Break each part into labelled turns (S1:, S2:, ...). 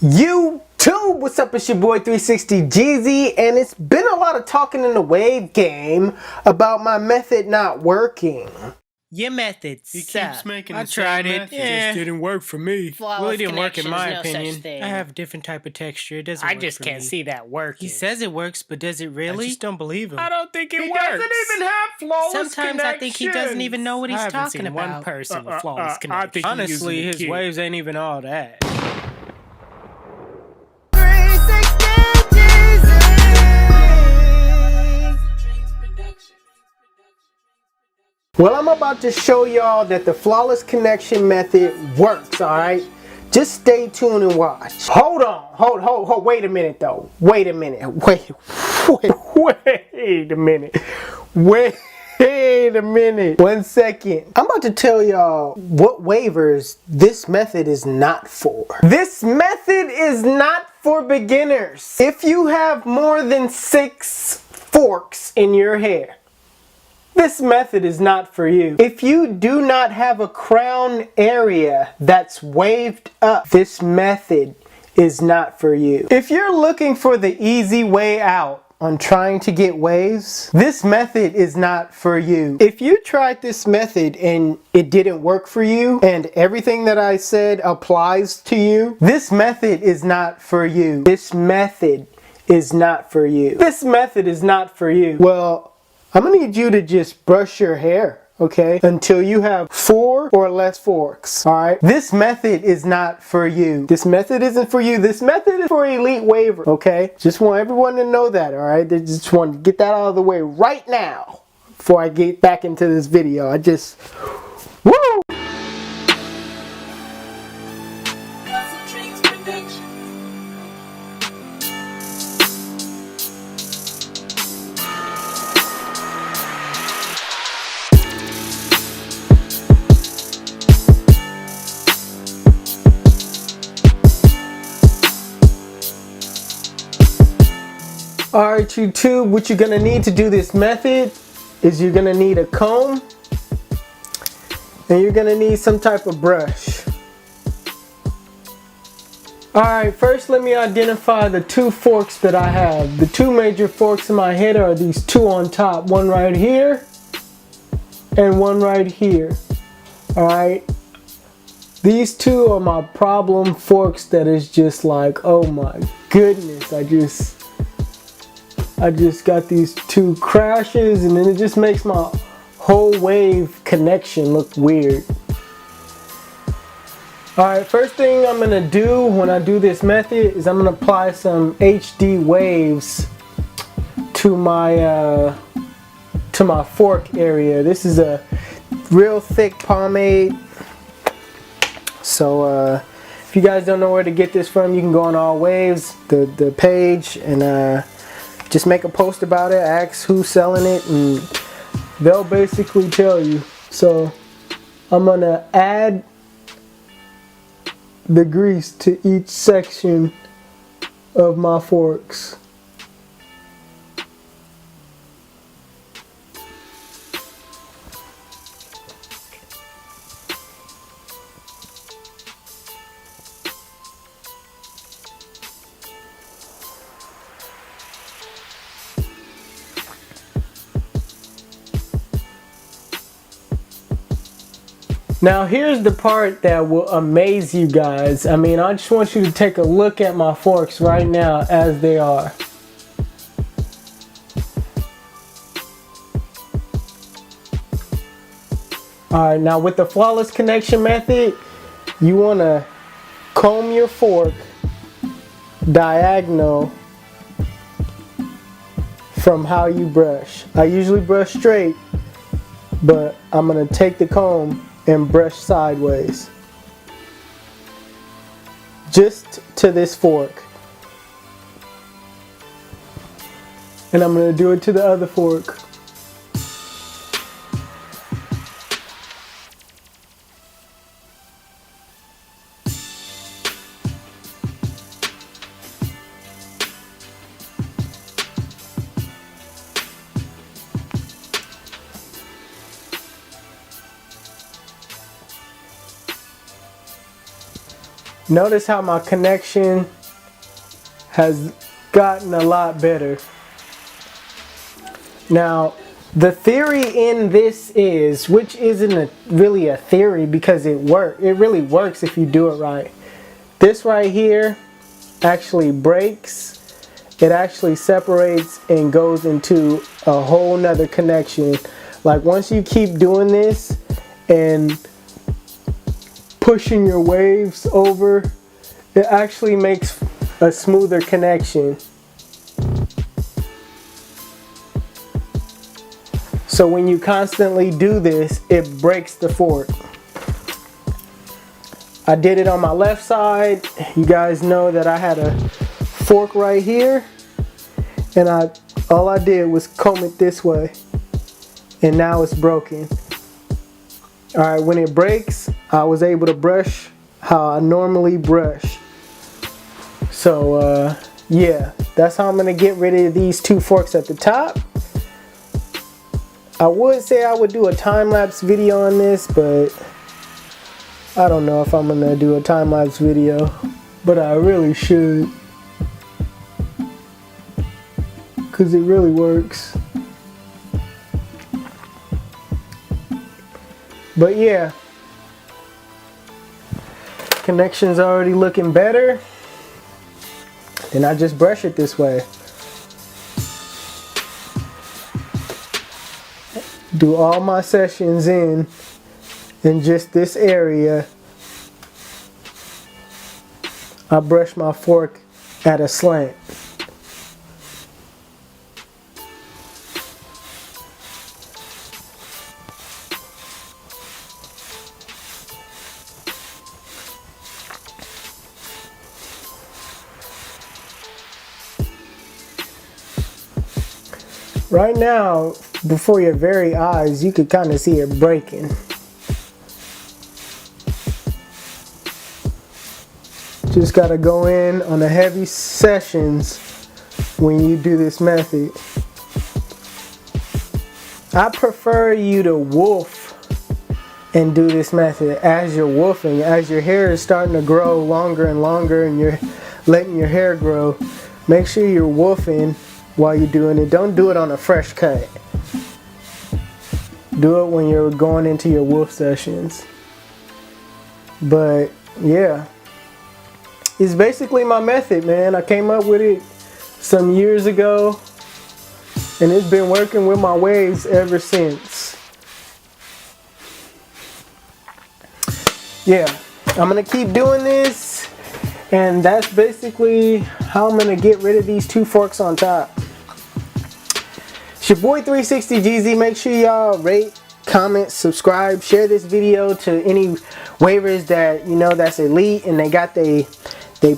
S1: YouTube, what's up? It's your boy 360 Jeezy, and it's been a lot of talking in the wave game about my method not working.
S2: Your method
S3: He
S2: sucks.
S3: keeps making
S2: I
S3: the
S2: tried
S3: same
S2: it.
S3: method.
S2: Yeah.
S3: It just didn't work for me.
S2: Flawless
S3: Well, it didn't work in
S2: connection,
S3: my
S2: no such
S3: opinion.
S2: thing.
S3: I have a different type of texture. It doesn't
S2: I
S3: work
S2: just
S3: for
S2: can't
S3: me.
S2: see that working.
S3: He says it works, but does it really?
S2: I just don't believe him.
S3: I don't think it
S2: He
S3: works.
S2: doesn't even
S3: have flawless
S2: Sometimes I think he doesn't even know what he's
S3: I haven't
S2: talking
S3: seen
S2: about.
S3: one person with flawless
S2: I
S3: connection.
S2: think he's
S3: Honestly,
S2: using a
S3: his
S2: kid.
S3: waves ain't even all that.
S1: Well, I'm about to show y'all that the flawless connection method works, alright? Just stay tuned and watch. Hold on, wait a minute though. Wait a minute, wait a minute. 1 second. I'm about to tell y'all what waivers this method is not for. This method is not for beginners. If you have more than 6 forks in your hair, this method is not for you. If you do not have a crown area that's waved up, this method is not for you. If you're looking for the easy way out on trying to get waves, this method is not for you. If you tried this method and it didn't work for you, and everything that I said applies to you, this method is not for you. This method is not for you. This method is not for you. Well, I'm gonna need you to just brush your hair, okay? Until you have 4 or less forks, all right? This method is not for you. This method isn't for you. This method is for elite waiver, okay? Just want everyone to know that, all right? They just want to get that out of the way right now before I get back into this video. Woo! Alright YouTube, what you're going to need to do this method is you're going to need a comb and you're going to need some type of brush. Alright, first let me identify the 2 forks that I have. The 2 major forks in my head are these 2 on top. One right here and one right here. Alright, these 2 are my problem forks that is just like, oh my goodness, I just got these 2 crashes and then it just makes my whole wave connection look weird. Alright, first thing I'm going to do when I do this method is I'm going to apply some HD waves to my fork area. This is a real thick pomade. So if you guys don't know where to get this from, you can go on All Waves, the page, and just make a post about it, ask who's selling it, and they'll basically tell you. So I'm gonna add the grease to each section of my forks. Now here's the part that will amaze you guys. I mean, I just want you to take a look at my forks right now as they are. Alright, now with the flawless connection method, you want to comb your fork diagonal from how you brush. I usually brush straight, but I'm going to take the comb and brush sideways just to this fork, and I'm going to do it to the other fork. Notice how my connection has gotten a lot better. Now, the theory in this is, which isn't really a theory because it really works if you do it right. This right here actually breaks. It actually separates and goes into a whole nother connection. Like once you keep doing this and pushing your waves over, it actually makes a smoother connection. So when you constantly do this, it breaks the fork. I did it on my left side. You guys know that I had a fork right here, and all I did was comb it this way, and now it's broken. Alright, when it breaks, I was able to brush how I normally brush. So yeah, that's how I'm gonna get rid of these two forks at the top. I would say I would do a time-lapse video on this, but I don't know if I'm gonna do a time-lapse video, but I really should, because it really works. But yeah, connection's already looking better. Then I just brush it this way. Do all my sessions in just this area. I brush my fork at a slant. Right now, before your very eyes, you could kind of see it breaking. Just gotta go in on the heavy sessions when you do this method. I prefer you to wolf and do this method as you're wolfing, as your hair is starting to grow longer and longer and you're letting your hair grow. Make sure you're wolfing while you're doing it. Don't do it on a fresh cut. Do it when you're going into your wolf sessions. But yeah, it's basically my method, man. I came up with it some years ago, and it's been working with my waves ever since. Yeah, I'm gonna keep doing this, and that's basically how I'm gonna get rid of these two forks on top. It's your boy 360GZ. Make sure y'all rate, comment, subscribe, share this video to any wavers that you know that's elite and they got they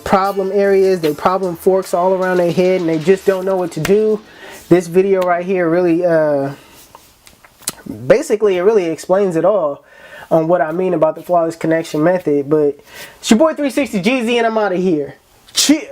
S1: problem areas, they problem forks all around their head and they just don't know what to do. This video right here really basically it really explains it all on what I mean about the flawless connection method. But it's your boy 360GZ and I'm out of here. Chill.